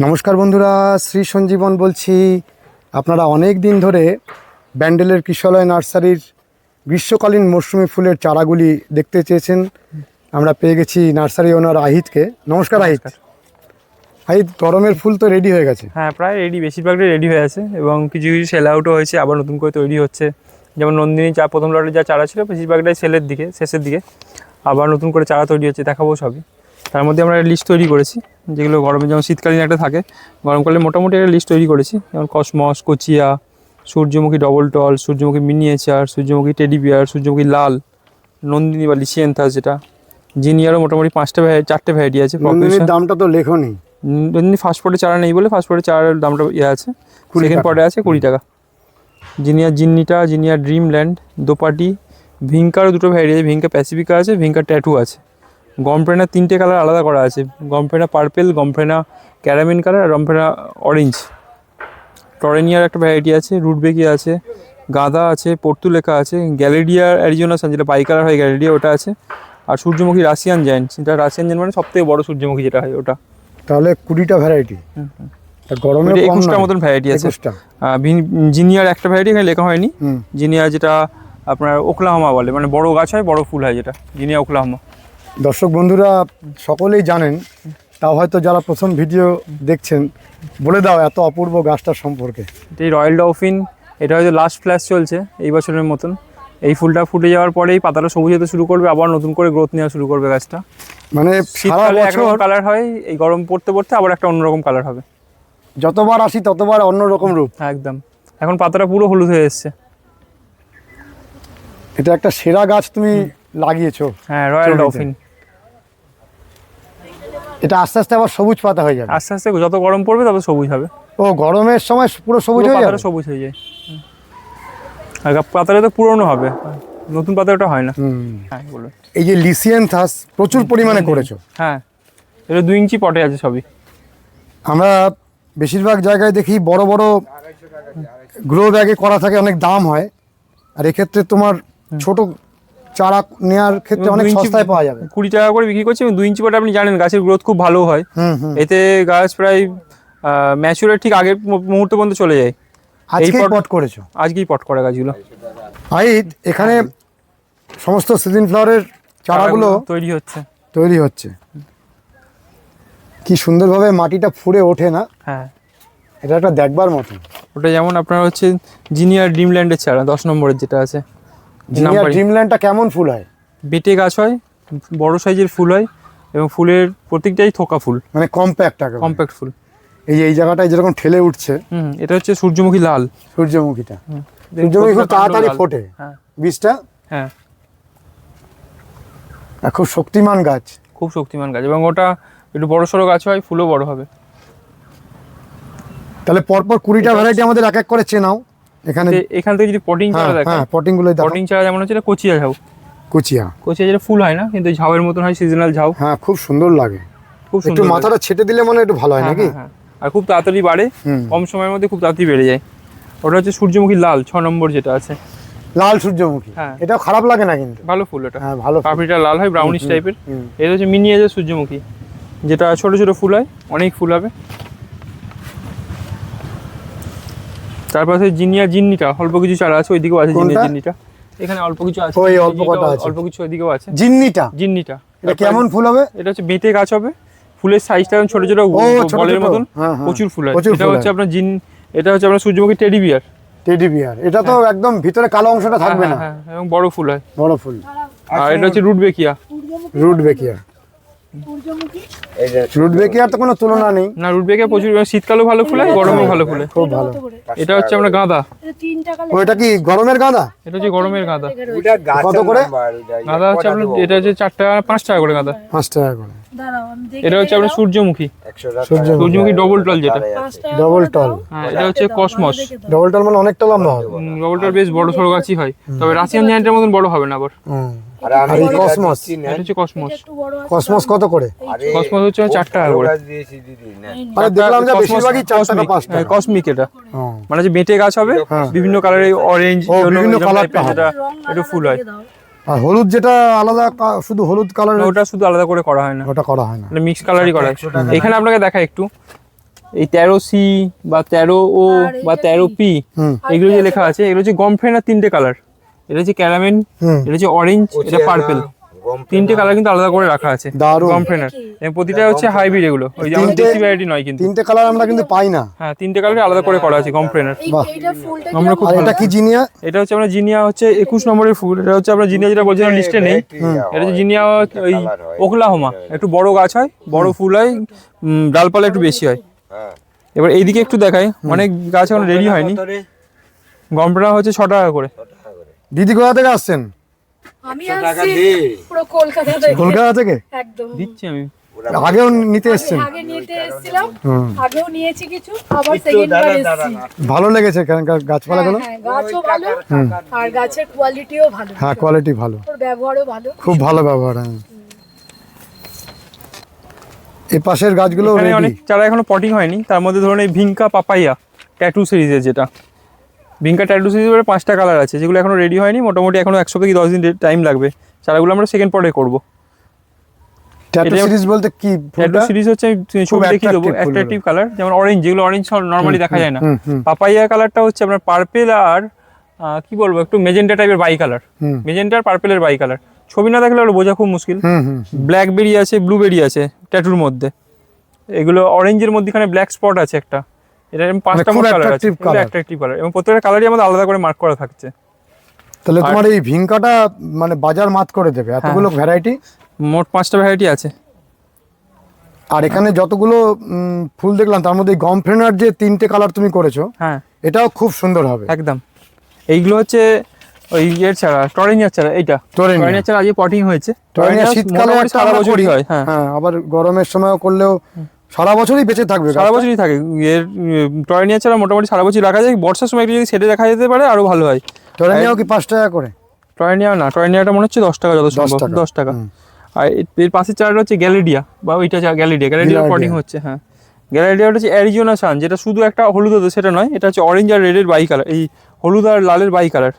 নমস্কার বন্ধুরা, শ্রী সঞ্জীবন বলছি। আপনারা অনেক দিন ধরে ব্যান্ডেলের কৃষালয় নার্সারির গ্রীষ্মকালীন মরশুমি ফুলের চারাগুলি দেখতে চেয়েছেন। আমরা পেয়ে গেছি নার্সারি ওনার আহিতকে। নমস্কার আহিত। আহিত, গরমের ফুল তো রেডি হয়ে গেছে? হ্যাঁ, প্রায় রেডি, বেশিরভাগটাই রেডি হয়ে আছে এবং কিছু কিছু সেল আউটও হয়েছে, আবার নতুন করে তৈরি হচ্ছে। যেমন নন্দিনী চা প্রথম লটের যা চারা ছিল বেশিরভাগটাই সেলের দিকে, শেষের দিকে আবার নতুন করে চারা তৈরি হচ্ছে, দেখাবো সবই। তার মধ্যে আমরা একটা লিস্ট তৈরি করেছি যেগুলো গরমে, যেমন শীতকালীন একটা থাকে, গরমকালে মোটামুটি একটা লিস্ট তৈরি করেছি। যেমন কসমস, কোচিয়া, সূর্যমুখী ডবল টল, সূর্যমুখী মিনিয়েচার, সূর্যমুখী টেডি বিয়ার, সূর্যমুখী লাল, নন্দিনী বা লিসিয়েন্থাস, যেটা জিনিয়ারও মোটামুটি 4টে ভ্যারাইটি আছে। নন্দিনীর দামটা তো লেখনি। নন্দিনী ফার্স্ট পটে চারা নেই বলে ফার্স্ট পটে চারার দামটা আছে, সেকেন্ড পটে আছে 20 টাকা। জিনিয়ার জিনিয়ার ড্রিমল্যান্ড, দোপাটি, ভিঙ্কারও দুটো ভ্যারাইটি আছে, ভিঙ্কা প্যাসিফিকা আছে, ভিঙ্কা ট্যাটু আছে। গমফ্রেনা 3টে কালার আলাদা করা আছে, গমফ্রেনা পার্পেল, গমফ্রেনা ক্যারামিন কালার আর গমফ্রেনা অরেঞ্জ। টরেনিয়ার একটা ভ্যারাইটি আছে, রুটবেকি আছে, গাঁদা আছে, পর্তুলেখা আছে, গ্যালেডিয়া অ্যারিজোনাস যেটা বাই কালার হয়, গ্যালেডিয়া ওটা আছে। আর সূর্যমুখী রাশিয়ান জায়েন্ট, যেটা রাশিয়ান জায়েন্ট মানে সবথেকে বড় সূর্যমুখী যেটা হয় ওটা। তাহলে 20টা ভ্যারাইটি। গরমে 21টার মতন ভ্যারাইটি আছে। জিনিয়ার একটা ভ্যারাইটি এখানে লেখা হয়নি, জিনিয়ার যেটা আপনার ওকলাহোমা বলে, মানে বড় গাছ হয়, বড় ফুল হয়, যেটা জিনিয়া ওকলাহোমা। দর্শক বন্ধুরা সকলেই জানেন, তাও হয়তো যারা প্রথম ভিডিও দেখছেন, বলে দাও এত অপূর্ব গাছটার সম্পর্কে। এই রয়্যাল ডলফিন, এটা হয়তো লাস্ট ফ্ল্যাশ চলছে এই বছরের মতন। এই ফুলটা ফুটে যাওয়ার পরেই পাতাটা সবুজ হতে শুরু করবে, আবার নতুন করে গ্রোথ নেওয়া শুরু করবে গাছটা। মানে শীতকালে একরকম কালার হয়, এই গরম পড়তে পড়তে আবার একটা অন্যরকম কালার হবে। যতবার আসি ততবার অন্যরকম রূপ। একদম, এখন পাতাটা পুরো হলুদ হয়ে এসছে। এটা একটা সেরা গাছ তুমি লাগিয়েছো। হ্যাঁ, রয়্যাল ডলফিন। এটা আস্তে আস্তে আবার সবুজ পাতা হয়ে যাবে। আস্তে আস্তে যত গরম পড়বে তত সবুজ হবে। ও, গরমের সময় পুরো সবুজ হয়ে যাবে? সবুজ হয়ে যায়, আর পাতাটা তো পুরনো হবে, নতুন পাতাটা হয় না। হ্যাঁ বলুন। এই যে লিসিয়েন্থাস প্রচুর পরিমাণে করেছো? হ্যাঁ, এটা 2 ইঞ্চি পটে আছে সবই। আমরা বেশিরভাগ জায়গায় দেখি বড় বড় গ্রো ব্যাগে করা থাকে, অনেক দাম হয়। আর এক্ষেত্রে তোমার ছোট চারা নেওয়ার ক্ষেত্রে অনেক সস্তায় পাওয়া যাবে। 20 টাকা করে বিক্রি করছে। 2 ইঞ্চি পটে আপনি জানেন গাছের গ্রোথ খুব ভালো হয়, এতে গাছ প্রায় ম্যাচুরের ঠিক আগের মুহূর্ত পর্যন্ত চলে যায়। আজকেই পট করেছো? আজকেই পট করা গাছগুলো। এখানে সমস্ত সিজন ফ্লাওয়ারের চারাগুলো তৈরি হচ্ছে। কি সুন্দরভাবে মাটিটা ফুঁড়ে ওঠে না? হ্যাঁ, এটা একটা দেখবার মতো। ওটা যেমন আপনার হচ্ছে জিনিয়ার ড্রিমল্যান্ডের চারা 10 নম্বরের যেটা আছে। জিনিয়ার ড্রিমল্যান্ডটা কেমন ফুল হয়? বেটে গাছ হয়, বড় সাইজের ফুল হয় এবং ফুলের প্রত্যেকটাই থোকা ফুল, মানে কম্প্যাক্ট ফুল। এই জায়গাটায় যেরকম ঠেলে উঠছে। এটা হচ্ছে সূর্যমুখী লাল। সূর্যমুখী খুব তাড়াতাড়ি ফোটে বীজটা। হ্যাঁ, খুব শক্তিমান গাছ, এবং ওটা একটু বড় সড়ো গাছ হয়, ফুলও বড় হবে। তাহলে পরপর 20টা ভ্যারাইটি আমাদের এক এক করে চেনাও। এখান থেকে যদি পটিং চারা দেখেন, পটিং চারা যেমন হচ্ছে কোচিয়া ঝাউ। কোচিয়া যেটা ফুল হয় না, কিন্তু ঝাউয়ের মতন হয়, সিজনাল ঝাউ। হ্যাঁ, খুব সুন্দর লাগে। একটু মাথাটা ছেটে দিলে মনে একটু ভালো হয় নাকি? আর খুব তাড়াতাড়ি বাড়ে, কম সময়ের মধ্যে খুব তাড়াতাড়ি বেড়ে যায়। ওটা হচ্ছে সূর্যমুখী লাল 6 নম্বর যেটা আছে, লাল সূর্যমুখী। এটা খারাপ লাগে না কিন্তু, ভালো ফুল এটা। হ্যাঁ, ভালো। পাপড়িটা লাল হয়, ব্রাউনিশ টাইপের। এটা হচ্ছে মিনিয়েচার সূর্যমুখী, যেটা ছোট ছোট ফুল হয়, অনেক ফুল হবে। তারপর আছে জিন্নিটা, অল্প কিছু চারা আছে, ওইদিকেও আছে জিন্নিটা। এখানে অল্প কিছু আছে, অল্প কিছু ওইদিকেও আছে। জিন্নিটা এটা কেমন ফুল হবে? এটা হচ্ছে বেটে গাছ হবে, ফুলের সাইজটা ছোট ছোট বলের মতন, প্রচুর ফুল হয়। এটা হচ্ছে আপনার সূর্যমুখী টেডি বিয়ার। এটা তো একদম ভিতরে কালো অংশটা থাকবে না, এবং বড় ফুল হয়, বড় ফুল। আর এটা হচ্ছে রুটবেকিয়া। রুটবেকিয়ার তো কোনো তুলনা নেই। না, রুটবেকিয়া প্রচুর, শীতকালেও ভালো ফুল হয়, গরমেও ভালো ফুল হয়, খুব ভালো। এটা হচ্ছে আমরা গাঁদা। ওইটা কি গরমের গাঁদা? এটা হচ্ছে গরমের গাঁদা। কত করে গাঁদা হচ্ছে আপনার? এটা হচ্ছে 4 টাকা, 5 টাকা করে গাঁদা। 5 টাকা করে। এটা হচ্ছে আপনার সূর্যমুখী ডবল টল, যেটা ডবল টল। হ্যাঁ, এটা হচ্ছে কসমস। ডবল টল মানে অনেকটা লম্বা হবে। ডবল টল বেশ বড় সড়ো গাছই হয়, তবে রাশিয়ান জায়ান্টের মতন বড় হবে না আবার। আর এই কসমস, এটা হচ্ছে কসমস কত করে? কসমস হচ্ছে 4 টাকা করে। আরে দেখলাম যে বেশিরভাগই 4 টাকা 5 টাকা। কসমিক এটা মানে যে বেটে গাছ হবে, বিভিন্ন কালারের, অরেঞ্জ, বিভিন্ন কালারটা হবে, একটু ফুল হয়। আর হলুদ যেটা আলাদা, শুধু হলুদ কালার, ওটা শুধু আলাদা করে করা হয় না, ওটা করা হয় না, মিক্স কালারই করা হয়। এখানে আপনাকে দেখা একটু এই 13C বা 13O আর বা এটা 13P হুম এগুলো যে লেখা আছে এগুলো হচ্ছে গমফ্রেনার 3টে কালার। এটা হচ্ছে ক্যারামেন, হুম এটা হচ্ছে অরেঞ্জ, এটা পার্পেল। 3টে কালার কিন্তু আলাদা করে রাখা আছে দারুণ। গমফ্রেনার। এবং প্রতিটা হচ্ছে হাইব্রিড, এগুলো ওই যে আমাদের তিনটে- দেশি ভ্যারাইটি নয় কিন্তু। 3টে কালার আমরা কিন্তু পাই না। হ্যাঁ 3টে কালার আলাদা করে করা আছে গমফ্রেনার। বাহ। এইটা ফুলটা আমরা কি খুব আর এটা কি জিনিয়া? এটা হচ্ছে আমরা জিনিয়া হচ্ছে 21 নম্বরের ফুল। এটা হচ্ছে আমরা জিনিয়া যেটা বলছিলাম লিস্টে নেই। এটা হচ্ছে জিনিয়া ওই ওকলাহোমা, একটু বড় গাছ হয়, বড় ফুল হয়, ডালপালা একটু বেশি হয়। এবার এইদিকে একটু দেখাই, অনেক গাছ এখন রেডি হয়নি। গমফ্রেনার হচ্ছে 6 টাকা করে। দিদি কোথা থেকে আসছেন? আমি আসছি পুরো কলকাতা থেকে। কলকাতা থেকে? একদম দিচ্ছি আমি। আগেও নিতে এসছেন? আগে নিতে এসেছিলাম, হুম। আগেও নিয়েছি কিছু, আবার সেকেন্ড বার এসেছি। ভালো লেগেছে এখানকার গাছপালাগুলো? হ্যাঁ, গাছও ভালো আর গাছের কোয়ালিটিও ভালো, হ্যাঁ কোয়ালিটি ভালো, ওর ব্যবহারও ভালো। খুব ভালো ব্যবহার। হ্যাঁ এই পাশের গাছগুলো এখানে রেডি। অনেক চারা এখনো পটিং হয়নি, তার মধ্যে ধরুন এই ভিঙ্কা পাপাইয়া ট্যাটু সিরিজের, যেটা ভিঙ্কা ট্যাটু সিরিজের 5টা কালার আছে, যেগুলো এখনো রেডি হয়নি। মোটামুটি এখনো 1 সপ্তাহ কি 10 দিন টাইম লাগবে। চারাগুলো আমরা সেকেন্ড পটে করবো। ট্যাটু এটা- সিরিজ বলতে কি ট্যাটু ফুলটা? সিরিজ হচ্ছে ছবি দেখিয়ে দেবো, attractive ফুলগুলো। অ্যাট্রাকটিভ কালার, যেমন অরেঞ্জ, যেগুলো অরেঞ্জ নর্মালি দেখা যায় না। হুম হুম পাপাইয়া কালারটা হচ্ছে আপনার পার্পেল আর কি বলবো, একটু মেজেন্টা টাইপের বাই কালার। হুম মেজেন্টা আর পার্পেলের বাই কালার, ছবি না দেখলে ওটা বোঝা খুব মুশকিল। হুম হুম ব্ল্যাকবেরি আছে, ব্লুবেরি আছে ট্যাটুর মধ্যে। এগুলো অরেঞ্জের মধ্যখানে ব্ল্যাক স্পট আছে একটা। এটা এরকম 5টা খুব মোট কালার আছে, attractive colour। অ্যাট্রাকটিভ কালার, এবং প্রত্যেকটা কালারই আমাদের আলাদা করে মার্ক করা থাকছে। তাহলে তোমার এই ভিঙ্কাটা মানে বাজার মাত করে দেবে এতগুলো ভ্যারাইটি। মোট 5টা ভ্যারাইটি আছে। আর এখানে যতগুলো ফুল দেখলাম তার মধ্যে গমফ্রেনার যে 3টে কালার তুমি করেছো, হ্যাঁ এটাও খুব সুন্দর হবে। একদম। এইগুলো হচ্ছে ওই ইয়ের চারা, টরেনিয়ার চারা। এইটা টরেনিয়া। টরেনিয়ার চারা আজকে পটিং হয়েছে। টরেনিয়া শীতকালে মোটামুটি সারা আমরা বছরই করি। হয়। হ্যাঁ হ্যাঁ আবার গরমের সময়ও করলেও সারা বছরই বেঁচে থাকবে সারা গাছটা। বছরই থাকে। এর টরেনিয়ার চারা মোটামুটি সারা বছর রাখা যায়। বর্ষার সময় একটু যদি সেটে রাখা যেতে পারে আরো ভালো হয়। টরেনিয়াও কি 5 টাকা করে? টরেনিয়া না, টরেনিয়াটা মনে হচ্ছে 10 টাকা, যত 10 সম্ভব টাকা। 10 টাকা। হুম। আর এর পাশের চারাটা হচ্ছে গ্যালিডিয়া, বা ওইটা গ্যালিডিয়া গ্যালিডিয়া। পটিং হচ্ছে। হ্যাঁ গ্যালিডিয়াটা হচ্ছে অ্যারিজোনা সান, যেটা শুধু একটা হলুদ হতো সেটা নয়, এটা হচ্ছে অরেঞ্জ আর রেডের বাই কালার, এই হলুদ আর লালের বাই কালার।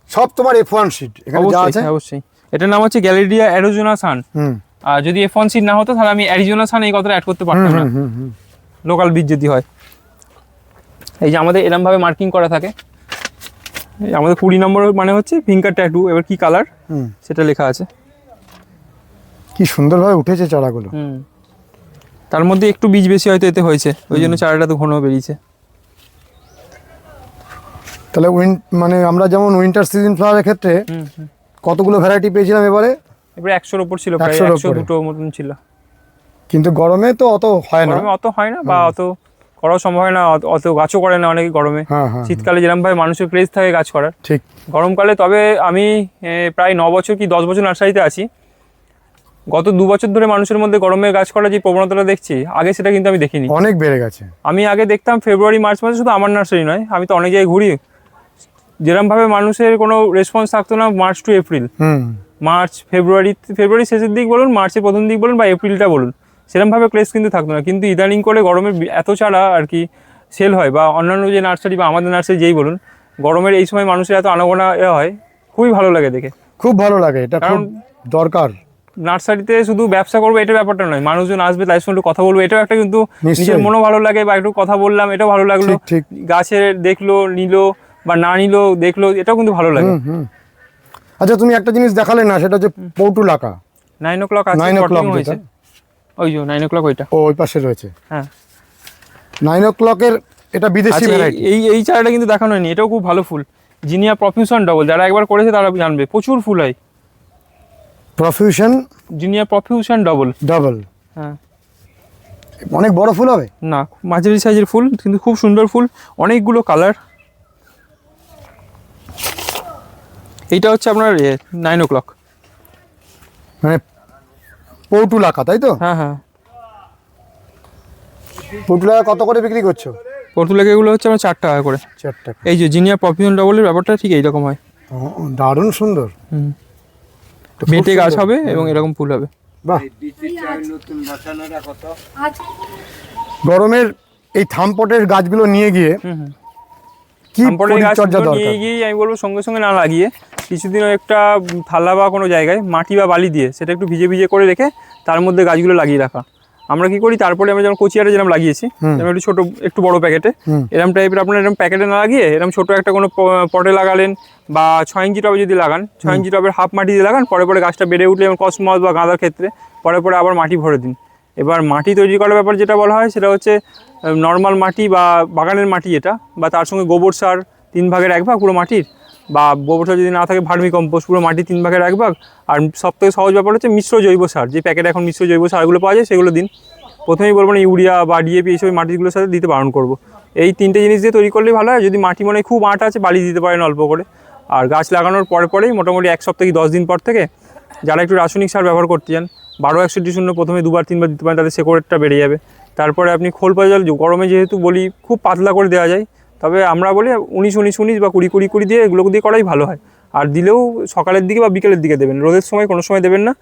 সব তোমার F1 শীট এখানে যা অবশ্যই আছে। অবশ্যই। এটার নাম হচ্ছে গ্যালিডিয়া অ্যারিজোনা সান। হুম আর যদি F1 সিড না হতো তাহলে আমি অ্যারিজোনা সান এই কথাটা অ্যাড করতে পারতাম না, হুম হুম লোকাল বীজ যদি হয়। এই যে আমাদের এরমভাবে মার্কিং করা থাকে। এই আমাদের 20 নম্বর মানে হচ্ছে ভিঙ্কার ট্যাটু, এবার কি কালার হুম। সেটা লেখা আছে। কি সুন্দরভাবে উঠেছে চারাগুলো। তার মধ্যে একটু বীজ বেশি হয়তো এতে হয়েছে, ওই জন্য চারাটা তো ঘন বেরিয়েছে। তাহলে মানে আমরা যেমন উইন্টার সিজন ফ্লাওয়ারের ক্ষেত্রে কতগুলো ভ্যারাইটি পেয়েছিলাম এবারে? এবারে 100-র উপর ছিল, প্রায় 100-র 100 উপরে। দুটো মতন ছিল। কিন্তু গরমে তো অত হয় না। গরমে অত হয় না, বা অত করাও সম্ভব হয় না, অত গাছও করে না অনেকে গরমে। হ্যাঁ হ্যাঁ শীতকালে যেরকমভাবে মানুষের ক্রেজ থাকে গাছ করার, ঠিক। গরমকালে। তবে আমি প্রায় 9 বছর কি 10 বছর নার্সারিতে আছি। গত 2 বছর ধরে মানুষের মধ্যে গরমে গাছ করার যে প্রবণতাটা দেখছি, আগে সেটা কিন্তু আমি দেখিনি। অনেক বেড়ে গেছে। আমি আগে দেখতাম ফেব্রুয়ারি মার্চ মাসে, শুধু আমার নার্সারি নয়, আমি তো অনেক জায়গায় ঘুরি, যেরকমভাবে মানুষের কোনো রেসপন্স থাকতো না March to April. March February শেষের দিক বলুন, মার্চের প্রথম দিক বলুন, বা এপ্রিলটা বলুন, সেরকমভাবে ক্রেজ কিন্তু থাকতো না। কিন্তু ইদানিং করে গরমের এত চারা আর কি সেল হয়, বা অন্যান্য যে নার্সারি বা আমাদের নার্সারি যেই বলুন, গরমের এই সময় মানুষের এত আনাগোনা হয়, খুবই ভালো লাগে দেখে। খুব ভালো লাগে, এটা খুব কারণ দরকার। নার্সারিতে শুধু ব্যবসা করবো এটা ব্যাপারটা নয়, মানুষজন আসবে তাদের সঙ্গে একটু কথা বলবো, এটাও একটা কিন্তু নিশ্চয়ই। নিজের মনও ভালো লাগে, বা একটু কথা বললাম এটাও ভালো লাগলো। ঠিক ঠিক। গাছের দেখলো, নিলো, বা না নিলো দেখলো, এটাও কিন্তু ভালো লাগে। আচ্ছা তুমি একটা জিনিস দেখালে না, সেটা হচ্ছে পৌটুলাকা। 9 o'clock আছে, 9 o'clock পটিং হয়েছে। ওই যে 9 o'clock ওইটা। ও ওই পাশে রয়েছে। হ্যাঁ 9 o'clock-এর এটা বিদেশি আচ্ছা, ভ্যারাইটি। এই চারাটা কিন্তু দেখানো হয়নি, এটাও খুব ভালো ফুল। জিনিয়া প্রফিউশন ডবল, যারা একবার করেছে তারা জানবে, প্রচুর ফুল হয়। প্রফিউশন জিনিয়া প্রফিউশন ডবল। ডাবল। হ্যাঁ অনেক বড় ফুল হবে না, মাঝারি সাইজের ফুল, কিন্তু খুব সুন্দর ফুল, অনেকগুলো কালার। এইটা হচ্ছে আপনার 9 o'clock। মানে পৌটুলাকা, তাই তো? হ্যাঁ হ্যাঁ। পৌটুলাকা কত করে বিক্রি করছো? পর্তুলাকে এগুলো হচ্ছে আমরা 4 টাকা করে। 4 টাকা। এই যে জিনিয়া প্রফিউশন ডবলের ব্যাপারটা ঠিক এইরকম হয়। ও, দারুণ সুন্দর। তো খুব বেটে গাছ সুন্দর। হবে এবং এরকম ফুল হবে। বাহ। আজ গরমের এই থামপটের গাছগুলো নিয়ে গিয়ে কি সম্পর্কে পরিচর্যা গাছগুলো দরকার? নিয়ে গিয়ে আমি বলবো সঙ্গে সঙ্গে না লাগিয়ে কিছুদিন একটা থালা বা কোনো জায়গায় মাটি বা বালি দিয়ে সেটা একটু ভিজে ভিজে করে রেখে তার মধ্যে গাছগুলো লাগিয়ে রাখা। আমরা কি করি, তারপরে আমরা যেমন কোচিয়ারে যেরকম লাগিয়েছি, যেমন একটু ছোট একটু বড় প্যাকেটে, এরকম টাইপের আপনার এরকম প্যাকেটে না লাগিয়ে এরকম ছোট একটা কোনো পটে লাগালেন, বা 6 ইঞ্চি টবে যদি লাগান, 6 ইঞ্চি টবের হাফ মাটি দিয়ে লাগান, পরে গাছটা বেড়ে উঠলে যেমন কসমস বা গাঁদার ক্ষেত্রে পরে আবার মাটি ভরে দিন। এবার মাটি তৈরি করার ব্যাপার যেটা বলা হয় সেটা হচ্ছে নর্মাল মাটি বা বাগানের মাটি এটা, বা তার সঙ্গে গোবর সার 3 ভাগের 1 ভাগ পুরো মাটির, বা গোবর সার যদি না থাকে ভার্মি কম্পোস্ট পুরো মাটি 3 ভাগের 1 ভাগ। আর সবথেকে সহজ ব্যাপার হচ্ছে মিশ্র জৈব সার, যে প্যাকেটে এখন মিশ্র জৈব সারগুলো পাওয়া যায় সেগুলো দিন। প্রথমেই বলবো না ইউরিয়া বা ডিএপি এইসব মাটিগুলোর সাথে দিতে বারণ করবো। এই 3টে জিনিস দিয়ে তৈরি করলেই ভালো হয়। যদি মাটি মনে হয় খুব আঁট আছে, বালি দিতে পারেন অল্প করে। আর গাছ লাগানোর পরেই মোটামুটি 1 সপ্তাহ কি 10 দিন পর থেকে যারা একটু রাসায়নিক সার ব্যবহার করতে চান, 12-61-0 প্রথমে 2-3 বার দিতে পারেন, তাদের শেকড়টা বেড়ে যাবে। তারপরে আপনি খোল পচা জল, গরমে যেহেতু বলি খুব পাতলা করে দেওয়া যায়, তবে আমরা বলি 19-19-19 বা 20-20-20 দিয়ে এগুলো দিয়ে করাই ভালো হয়। আর দিলেও সকালের দিকে বা বিকেলের দিকে দেবেন, রোদের সময় কোনো সময় দেবেন না।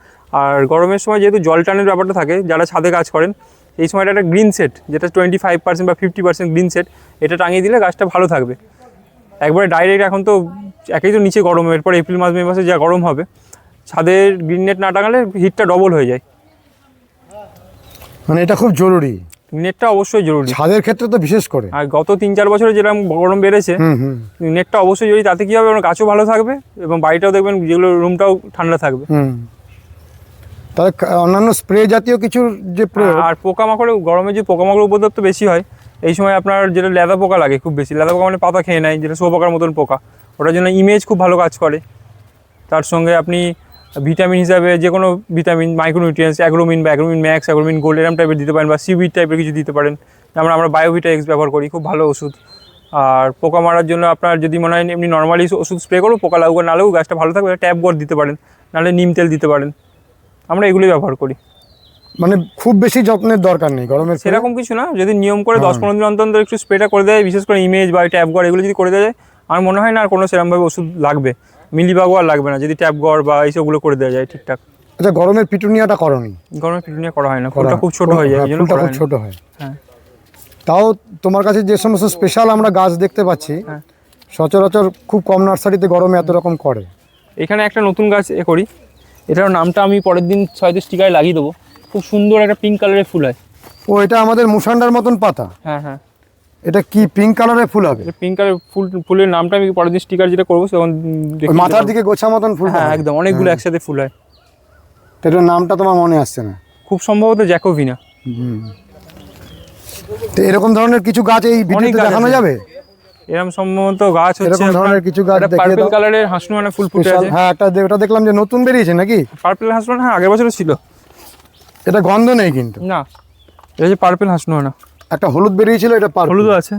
আর গরমের সময় যেহেতু জল টানের ব্যাপারটা থাকে, যারা ছাদে কাজ করেন এই সময়টা একটা গ্রিন সেট, যেটা 25% বা 50% গ্রিন সেট, এটা টাঙিয়ে দিলে গাছটা ভালো থাকবে। একবারে ডাইরেক্ট এখন তো একেই তো নিচে গরম, এরপর এপ্রিল মাস মে মাসে যা গরম হবে, ছাদের গ্রিন নেট না টাঙালে হিটটা ডবল হয়ে যায়। মানে এটা খুব জরুরি, নেটটা অবশ্যই জরুরি ছাদের ক্ষেত্রে তো বিশেষ করে। আর গত 3-4 বছরে যেরকম গরম বেড়েছে, নেটটা অবশ্যই জরুরি। তাতে কী হবে, আমার গাছও ভালো থাকবে এবং বাড়িটাও দেখবেন যেগুলো রুমটাও ঠান্ডা থাকবে। তাহলে অন্যান্য স্প্রে জাতীয় কিছুর যে প্রয়োগ, আর পোকামাকড়ে গরমে যে পোকামাকড় উপদ্রব তো বেশি হয় এই সময়, আপনার যেটা লেদা পোকা লাগে খুব বেশি, লেদা পোকা মানে পাতা খেয়ে নেয়, যেটা শুয়োপোকার মতন পোকা, ওটার জন্য ইমেজ খুব ভালো কাজ করে। তার সঙ্গে আপনি ভিটামিন হিসাবে যে কোনো ভিটামিন, মাইক্রোনিউট্রিয়েন্টস, অ্যাগ্রোমিন বা অ্যাগ্রোমিন ম্যাক্স, অ্যাগ্রোমিন গোল্ড এরম টাইপের দিতে পারেন, বা সিভিড টাইপের কিছু দিতে পারেন। আমরা বায়োভিটা এক্স ব্যবহার করি, খুব ভালো ওষুধ। আর পোকা মারার জন্য আপনার যদি মনে হয় এমনি নর্মালি ওষুধ স্প্রে করবো, পোকা লাগুক না লাগুক গাছটা ভালো থাকবে, ট্যাপ গড় দিতে পারেন, নাহলে নিম তেল দিতে পারেন। আমরা এগুলোই ব্যবহার করি। মানে খুব বেশি যত্নের দরকার নেই গরমের, সেরকম কিছু না, যদি নিয়ম করে 10-15 দিন অন্তর একটু স্প্রেটা করে দেয়, বিশেষ করে ইমেজ বা ট্যাপ গড় এগুলো যদি করে দেওয়া যায়, আমার মনে হয় না আর কোনো সেরকমভাবে ওষুধ লাগবে, মিলিবাগও আর লাগবে না যদি ট্যাপ গড় বা এইসবগুলো করে দেওয়া যায় ঠিকঠাক। আচ্ছা, গরমের পিটুনিয়াটা করনি? গরমের পিটুনিয়া করা হয় না, ফুলটা খুব ছোট হয়ে যায়, ফুলটা খুব ছোট হয়। হ্যাঁ, তাও তোমার কাছে যে সমস্ত স্পেশাল আমরা গাছ দেখতে পাচ্ছি, সচরাচর খুব কম নার্সারিতে গরমে এত রকম করে। এখানে একটা নতুন গাছ করি, এটার নামটা আমি পরের দিন হয়তো স্টিকারে লাগিয়ে দেবো। খুব সুন্দর একটা পিঙ্ক কালারের ফুল হয়। ও, এটা আমাদের মুসান্ডার মতন পাতা? হ্যাঁ, এটা কি পিঙ্ক কালারের ফুল হবে? পিঙ্ক কালার ফুলের নামটা আমি পরের দিন স্টিকার যেটা করবো তখন মাথার দিকে গোছা মতন ফুল? হ্যাঁ, একদম অনেকগুলো একসাথে ফুল হয়। এটার নামটা তোমার মনে আসছে না? খুব সম্ভবত জ্যাকোভিনা। তো এরকম ধরনের কিছু গাছ এই ভিডিওতে দেখানো যাবে? এরকম সম্ভবত গাছ হচ্ছে এরকম ধরনের কিছু গাছ দেখিয়ে পার্পল দাও। কালারের হাসনুয়ানা ফুল ফুটে আছে। হ্যাঁ, ওটা দেখলাম যে নতুন বেরিয়েছে নাকি? পার্পল হাসনুয়ানা, হ্যাঁ আগের বছরও ছিল। এটা গন্ধ নেই কিন্তু? না, এটা হচ্ছে পার্পল হাসনুয়ানা। একটা হলুদ বেরিয়েছিল, এটা পার্পল। হলুদও আছে।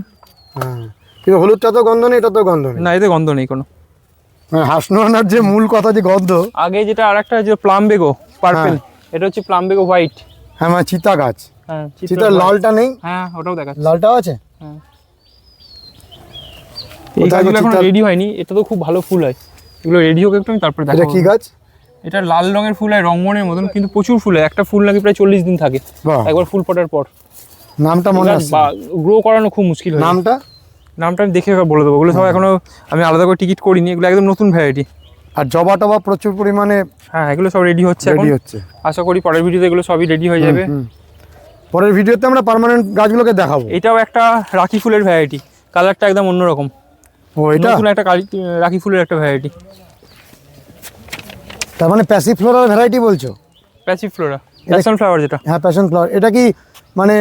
হ্যাঁ, কিন্তু হলুদটা তো গন্ধ নেই, এটা তো গন্ধ নেই। না, এতে গন্ধ নেই কোনো। হাসনুয়ানার যে মূল কথা যে গন্ধ। আগে যেটা আরেকটা যে প্লামবেগো পার্পল, এটা হচ্ছে প্লামবেগো হোয়াইট। হ্যাঁ, মানে চিতা গাছ। হ্যাঁ, চিতার লালটা নেই? হ্যাঁ, ওটাও দেখাচ্ছে। লালটাও আছে? হ্যাঁ, এই গাছগুলো এখন রেডি হয়নি, এটা তো খুব ভালো ফুল হয়। এগুলো রেডি হোক একটু, আমি তারপরে দেখাবো। এটা কি গাছ? এটা লাল রঙের ফুল হয়, রংমনের মতন, কিন্তু প্রচুর ফুল হয়। একটা ফুল নাকি প্রায় 40 দিন থাকে একবার ফুল ফোটার পর। নামটা মনে আসছে না। গ্রো করানো খুব মুশকিল হয়। নামটা আমি দেখে বলে দেবো। ওগুলো সব এখনো আমি আলাদা করে টিকিট করিনি, এগুলো একদম নতুন ভ্যারাইটি। আর জবা টবা প্রচুর পরিমাণে? হ্যাঁ, এগুলো সব রেডি হচ্ছে এখন। আশা করি পরের ভিডিওতে এগুলো সবই রেডি হয়ে যাবে। পরের ভিডিওতে আমরা পার্মানেন্ট গাছগুলোকে দেখাবো। এটাও একটা রাখি ফুলের ভ্যারাইটি, কালারটা একদম অন্যরকম। ও, এটা নতুন একটা রাখি ফুলের একটা ভ্যারাইটি। তার মানে প্যাসিভ ফ্লোরাল ভ্যারাইটি বলছো? প্যাসিভ ফ্লোরা, প্যাশন ফ্লাওয়ার যেটা। হ্যাঁ, প্যাশন ফ্লাওয়ার। এটা কি মানে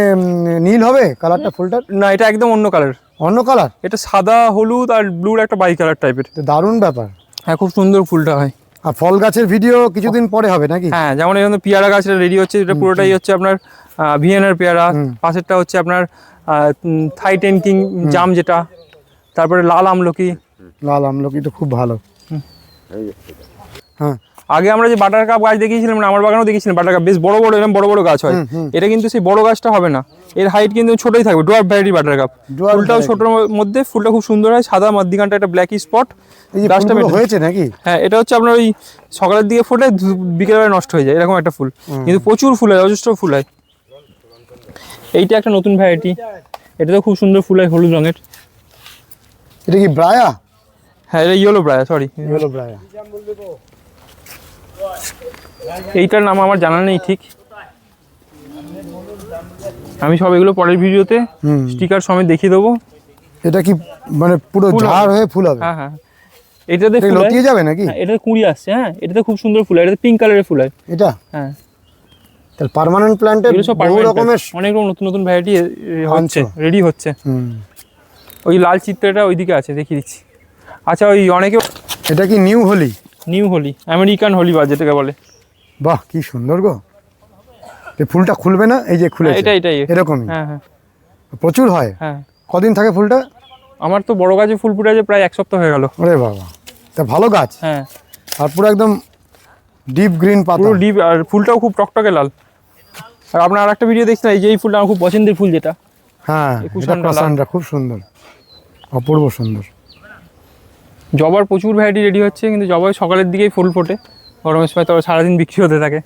নীল হবে কালারটা ফুলটা? না, এটা একদম অন্য কালার। অন্য কালার? এটা সাদা, হলুদ আর ব্লুর একটা বাই কালার টাইপের। দারুণ ব্যাপার। হ্যাঁ, খুব সুন্দর ফুলটা হয়। আর ফল গাছের ভিডিও কিছুদিন পরে হবে নাকি? হ্যাঁ, যেমন এখানে পেয়ারা গাছটা রেডি হচ্ছে, এটা পুরোটাই হচ্ছে আপনার ভিয়েনার পেয়ারা। পাশেরটা হচ্ছে আপনার থাই টেন কিং জাম যেটা, তারপরে লাল আমলকি। লাল আমলকি তো খুব ভালো। হ্যাঁ, আগে আমরা যে বাটার কাপ গাছ দেখিয়েছিলাম, না আমার বাগানেও দেখিয়েছিলাম বাটার কাপ, বেশ বড় বড় এরকম বড় বড় গাছ হয়। এটা কিন্তু সেই বড় গাছটা হবে না, এর হাইট কিন্তু ছোটই থাকবে। ডোয়ার্ফ ভ্যারাইটি বাটার কাপ, ফুলটাও ছোটোর মধ্যে, ফুলটা খুব সুন্দর হয়, সাদা, মধ্যিখানটা একটা ব্ল্যাকি স্পট। গাছটা হয়েছে নাকি? হ্যাঁ, এটা হচ্ছে আপনার ওই সকালের দিকে ফোটে, বিকেলবেলা নষ্ট হয়ে যায়, এরকম একটা ফুল। কিন্তু প্রচুর ফুল হয়, অজস্র ফুল হয়। এইটা একটা নতুন ভ্যারাইটি, এটা তো খুব সুন্দর ফুল হয়, হলুদ রঙের। এটা কি ব্রায়া? হ্যাঁ, এটা ইয়েলো ব্রায়া, সরি ইয়েলো ব্রায়া। এইটার নাম আমার জানা নেই ঠিক। আমি সব এগুলো পরের ভিডিওতে হুম। স্টিকার সমেত দেখিয়ে দেবো। এটা কি মানে পুরো ফুল ঝাড় হবে। হয়ে ফুল হবে? হ্যাঁ হ্যাঁ, এটাতে এটা ফুল হয়। লতিয়ে যাবে নাকি? হ্যাঁ, এটাতে কুঁড়ি আসছে। হ্যাঁ, এটাতে খুব সুন্দর ফুল হয়, এটাতে পিঙ্ক কালারের ফুল হয়। এটা হ্যাঁ, তাহলে পার্মানেন্ট প্ল্যান্টে এগুলো সব বহু permanent রকমের। plant। অনেক রকম নতুন নতুন ভ্যারাইটি হচ্ছে, আনছো? রেডি হচ্ছে। হুম। ওই লাল চিত্রটা ওইদিকে আছে, দেখিয়ে দিচ্ছি। আচ্ছা, ওই অনেকে এটা কি new Holi? New Holi, American Holi বা যেটাকে বলে। বাহ কি সুন্দর গো। এই ফুলটা খুলবে না? এই যে খুলেছে। এটাই। এরকমই হ্যাঁ হ্যাঁ প্রচুর হয়। হ্যাঁ, কদিন থাকে ফুলটা? আমার তো বড় গাছে ফুল ফুটে আছে প্রায় 1 সপ্তাহ হয়ে গেল। ওরে বাবা, তা ভালো গাছ। হ্যাঁ, আর পুরো একদম ডিপ গ্রিন পাতা। পুরো ডিপ, আর ফুলটাও খুব টকটকে লাল। আর আপনার আরেকটা ভিডিও দেখছিলাম, এই যে এই ফুলটা আমার খুব পছন্দের ফুল, যেটা হ্যাঁ, এই এটা কুশনটা লাল। কাসানটা খুব সুন্দর, অপূর্ব সুন্দর। জবার প্রচুর ভ্যারাইটি রেডি হচ্ছে, কিন্তু জবাই সকালের দিকেই ফুল ফোটে, গরমের সময় তো সারাদিন বিক্রি হতে থাকে।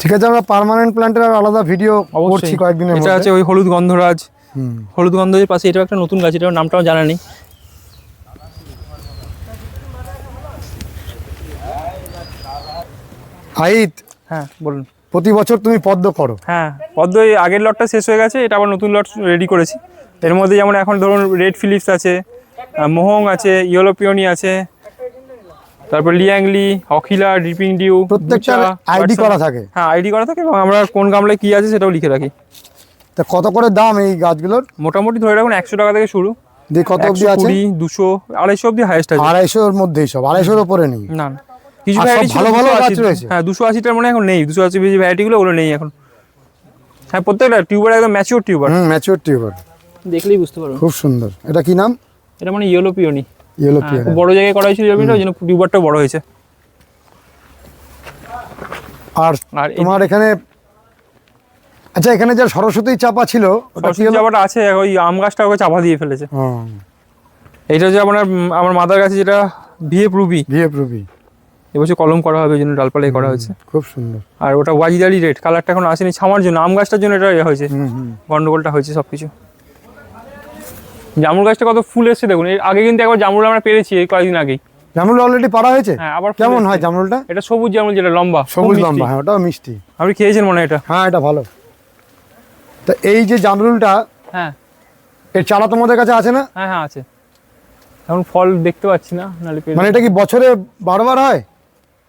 ঠিক আছে, আমরা পার্মানেন্ট প্ল্যান্টের আর আলাদা ভিডিও করছি অবশ্যই। কয়েকদিনের এটা মধ্যে। আছে ওই হলুদ গন্ধরাজ। হুম। হলুদ গন্ধরাজের পাশে এটাও একটা নতুন গাছ, এটার নামটাও জানা নেই। আইত, হ্যাঁ বলুন। প্রতি বছর তুমি পদ্ম করো। হ্যাঁ, পদ্ম এই আগের লটটা শেষ হয়ে গেছে, এটা আবার নতুন লট রেডি করেছি। এর মধ্যে যেমন এখন ধরুন রেড ফিলিপস আছে, মোহং আছে, ইয়েলো পিওনি আছে, তারপর লিয়াংলি, অখিলা, ড্রিপিং ডিউ, প্রত্যেকটার আইডি করা থাকে। হ্যাঁ, আইডি করা থাকে, এবং আমরা কোন গামলায় কী আছে সেটাও লিখে রাখি। তা কত করে দাম এই গাছগুলোর? মোটামুটি ধরে রাখুন 100 টাকা থেকে শুরু, দিয়ে কত অবধি আছে? 120, 200, 250 অবধি হাইয়েস্ট আছে। 250-এর মধ্যেই সব? 250-এর ওপরে নেই? না না, কিছু আর সব ভ্যারাইটি ভালো ভালো গাছ রয়েছে? হ্যাঁ, 280টার মনে এখন নেই, 280 বেশি ভ্যারাইটিগুলো ওগুলো নেই এখন। হ্যাঁ, প্রত্যেকটা টিউবার একদম ম্যাচিওর টিউবার, ম্যাচিওর টিউবার, দেখলেই বুঝতে পারবেন। খুব সুন্দর। এটা কি নাম? এটা মানে ইয়েলো পিওনি। ইয়েলো হ্যাঁ, পিয়ার। খুব বড় জায়গায় করা হয়েছিল জমিটা, ওই জন্য টিউবারটা বড় হয়েছে। আর আর তোমার এখানে, আচ্ছা এখানে যে সরস্বতী চাপা ছিল ওটা কি সরস্বতী হলো? চাপাটা আছে, ওই আম গাছটা ওকে চাপা দিয়ে ফেলেছে। ও, এইটা হচ্ছে আমার মাদার গাছে যেটা ভিএফ রুবি, ভিএফ রুবি, এবছর কলম করা হবে, ওই জন্য ডালপালাই করা হয়েছে। খুব সুন্দর। আর ওটা ওয়াজিদারি রেড, কালারটা এখন আসেনি ছামার জন্য, আম গাছটার জন্য এটা ইয়ে হয়েছে, গন্ডগোলটা হয়েছে সব কিছু। জামুল গাছটা কত ফুল এসছে দেখুন, এর আগে কিন্তু একবার জামুল আমরা পেরেছি এই কয়েকদিন আগেই। জামরুল অলরেডি পারা হয়েছে? হ্যাঁ, আবার ফুল কেমন এসছে। হয় জামরুলটা? এটা সবুজ জামুল, যেটা লম্বা, খুব সবুজ মিষ্টি। লম্বা, হ্যাঁ ওটাও মিষ্টি। আপনি খেয়েছেন মনে হয় এটা? হ্যাঁ এটা ভালো। তা এই যে জামরুলটা, হ্যাঁ এর চারা তোমাদের কাছে আছে না? হ্যাঁ হ্যাঁ আছে, এখন ফল দেখতে পাচ্ছি না, নাহলে পেয়ে মানে এটা কি বছরে বারবার হয়?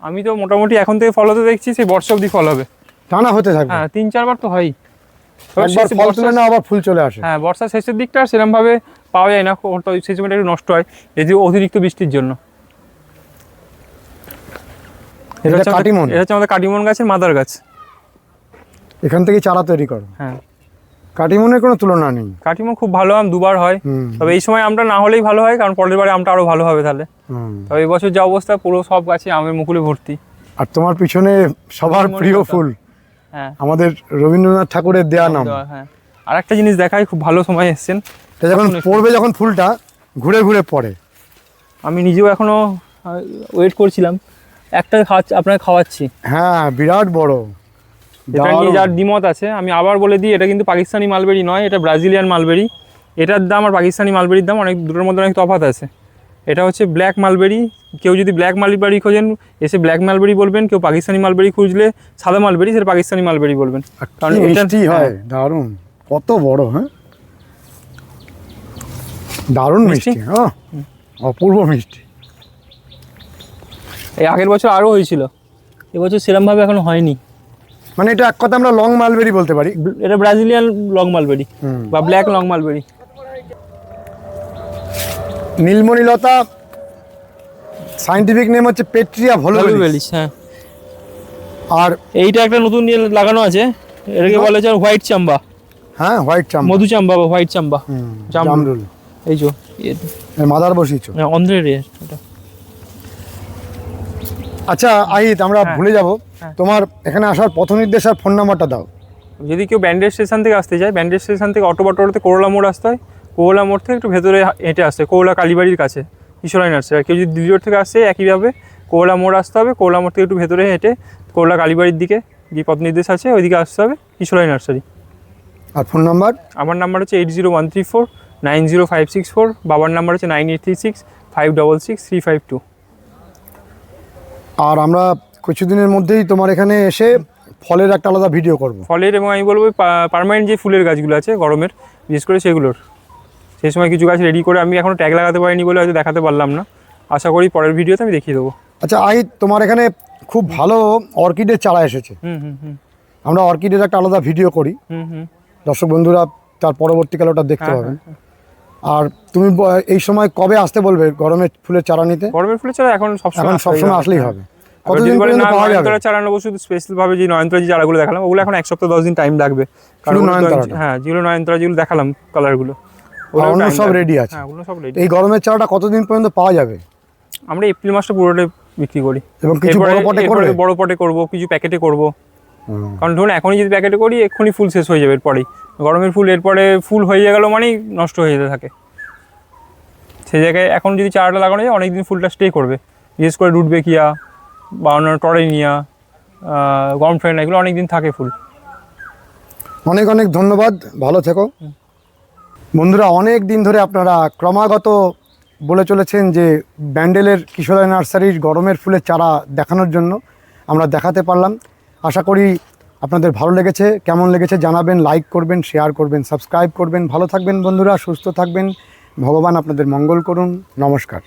আমি তো মোটামুটি এখন থেকে ফল হতে দেখছি, সেই বর্ষা অবধি ফল হবে। টানা হতে থাকবে? হ্যাঁ, 3-4 বার তো হয়। একবার ফল তুলে না আবার ফুল চলে আসে। হ্যাঁ, বর্ষার শেষের দিকটা আর সেরকমভাবে পাওয়া যায় না, তো সেই সময়টা একটু নষ্ট হয় এই যে অতিরিক্ত বৃষ্টির জন্য। এটা কাটিমন? এটা হচ্ছে আমাদের কাটিমন গাছের মাদার গাছ। এখান থেকে চারা তৈরি করো? হ্যাঁ, কাটিমনের কোনো তুলনা নেই। কাটিমন খুব ভালো আম, 2বার হয়। হুম। তবে এই সময় আমটা না হলেই ভালো হয়, কারণ পরের বারে আমটা আরো ভালো হবে তাহলে। হুম। তবে এই বছর যা অবস্থা, পুরো সব গাছে আমের মুকুলে ভর্তি। আর তোমার পিছনে সবার কাটিমনের প্রিয় পাতা। ফুল, হ্যাঁ, আমাদের রবীন্দ্রনাথ ঠাকুরের দেয়া নাম। হ্যাঁ। আর একটা জিনিস দেখাই, খুব ভালো সময় এসছেন। এটা যখন এখন একটু- পড়বে, যখন ফুলটা ঘুরে ঘুরে পড়ে, আমি নিজেও এখনো ওয়েট করছিলাম, একটা আপনাকে খাওয়াচ্ছি। হ্যাঁ বিরাট বড়। এটা নিয়ে দারুণ। যার দ্বিমত আছে, আমি আবার বলে দিই, এটা কিন্তু পাকিস্তানি মালবেরি নয়, এটা ব্রাজিলিয়ান মালবেরি। এটার দাম আর পাকিস্তানি মালবেরির দাম অনেক, দুটোর মধ্যে অনেক তফাৎ আছে। এটা হচ্ছে ব্ল্যাক মালবেরি। কেউ যদি ব্ল্যাক মালবেরি খোঁজেন এসে ব্ল্যাক মালবেরি বলবেন, কেউ পাকিস্তানি মালবেরি খুঁজলে সাদা মালবেরি, সেটা পাকিস্তানি মালবেরি বলবেন। আর কারণ কি এটা মিষ্টি হয়, দারুণ, কত বড়, হ্যাঁ দারুণ মিষ্টি? মিষ্টি, হ্যাঁ অপূর্ব মিষ্টি। এই আগের বছর আরও হয়েছিল, এবছর সেরমভাবে এখনো হয়নি। মানে এটা এক কথা আমরা লং মালবেরি বলতে পারি। এটা ব্রাজিলিয়ান লং মালবেরি হুম। বা ব্ল্যাক লং মালবেরি। নীলমণিলতা সায়েন্টিফিক নেম হচ্ছে পেট্রিয়া ভলুবেলিস। ভলুবেলিস, হ্যাঁ। আর এইটা একটা নতুন ইয়ে লাগানো আছে, এটাকে বলা যায় হোয়াইট চাম্বা, হ্যাঁ হোয়াইট চাম্পা, মধু চাম্বা বা হোয়াইট চাম্বা। জামরুল। এই যে মাদার বসিয়েছো। অন্ধ্রের এটা। আচ্ছা আহিত, আমরা হ্যাঁ। ভুলে যাব, হ্যাঁ। তোমার এখানে আসার পথ নির্দেশ আর ফোন নাম্বারটা দাও। যদি কেউ ব্যান্ডেজ স্টেশন থেকে আসতে চায়, ব্যান্ডেজ স্টেশন থেকে অটো বাটোতে করোলা মোড় আসতে হয়, করোলা মোড় থেকে একটু ভেতরে হেঁটে আসতে হয়, করোলা কালীবাড়ির কাছে কিশোরাই নার্সারি। আর কেউ যদি দিল্লি রোড থেকে আসছে, একইভাবে করোলা মোড় আসতে হবে, করোলা মোড় থেকে একটু ভেতরে হেঁটে করোলা কালীবাড়ির দিকে যে পথ নির্দেশ আছে ওইদিকে আসতে হবে, কিশোরাই নার্সারি। আর ফোন নাম্বার? আমার নাম্বার হচ্ছে 8013490564, বাবার নাম্বার হচ্ছে 9836566352। আর আমরা কিছুদিনের মধ্যেই তোমার এখানে এসে ফলের একটা আলাদা ভিডিও করব। ফলের এবং আমি বলবো পার্মানেন্ট যে ফুলের গাছগুলো আছে গরমের, বিশেষ করে সেগুলোর সেই সময় কিছু গাছ রেডি করে আমি এখনও ট্যাগ লাগাতে পারিনি বলে হয়তো দেখাতে পারলাম না। আশা করি পরের ভিডিওতে আমি দেখিয়ে দেবো। আচ্ছা তোমার এখানে খুব ভালো অর্কিডের চারা এসেছে। হুম হুম হুম আমরা অর্কিডের একটা আলাদা ভিডিও করি, হুম হুম দর্শক বন্ধুরা তার পরবর্তীকালে ওটা দেখতে হ্যাঁ, পাবেন। আর তুমি এই সময় কবে আসতে বলবে গরমের ফুলের চারা নিতে? গরমের ফুলের চারা এখন সবসময় আসলেই হবে। কতদিন কতদিন পর্যন্ত পাওয়া যাবে? নয়নতারা চারা নেবো শুধু স্পেশাল ভাবে, যে নয়নতারা যে চারাগুলো দেখালাম ওগুলো এখন 1 সপ্তাহ 10 দিন টাইম লাগবে। শুধু নয়নতারাটা? হ্যাঁ, যেগুলো নয়নতারা যেগুলো দেখালাম কালারগুলো আর অন্য সব রেডি আছে? হ্যাঁ, ওগুলো সব রেডি। এই গরমের চারাটা কতদিন পর্যন্ত পাওয়া যাবে? আমরা এপ্রিল মাসটা পুরোটাই বিক্রি করি। এবং কিছু বড় পটে করবে? বড় পটে করবো, কিছু প্যাকেটে করবো। কারণ ধরুন এখনই যদি প্যাকেটে করি এক্ষুনি ফুল শেষ হয়ে যাবে, এরপরেই গরমের ফুল এরপরে ফুল হয়ে গেল মানেই নষ্ট হয়ে যেতে থাকে। সেই জায়গায় এখন যদি চারাটা লাগানো যায় অনেকদিন ফুলটা স্টে করবে, বিশেষ করে রুটবেকিয়া বা অন্যান্য টরেনিয়া, গরম ফ্রেন্ড, এগুলো অনেকদিন থাকে ফুল। অনেক অনেক ধন্যবাদ, ভালো থেকো। বন্ধুরা, অনেক দিন ধরে আপনারা ক্রমাগত বলে চলেছেন যে ব্যান্ডেলের কিশোরী নার্সারির গরমের ফুলের চারা দেখানোর জন্য। আমরা দেখাতে পারলাম। আশা করি আপনাদের ভালো লেগেছে। কেমন লেগেছে জানাবেন, লাইক করবেন, শেয়ার করবেন, সাবস্ক্রাইব করবেন। ভালো থাকবেন বন্ধুরা, সুস্থ থাকবেন। ভগবান আপনাদের মঙ্গল করুন। নমস্কার।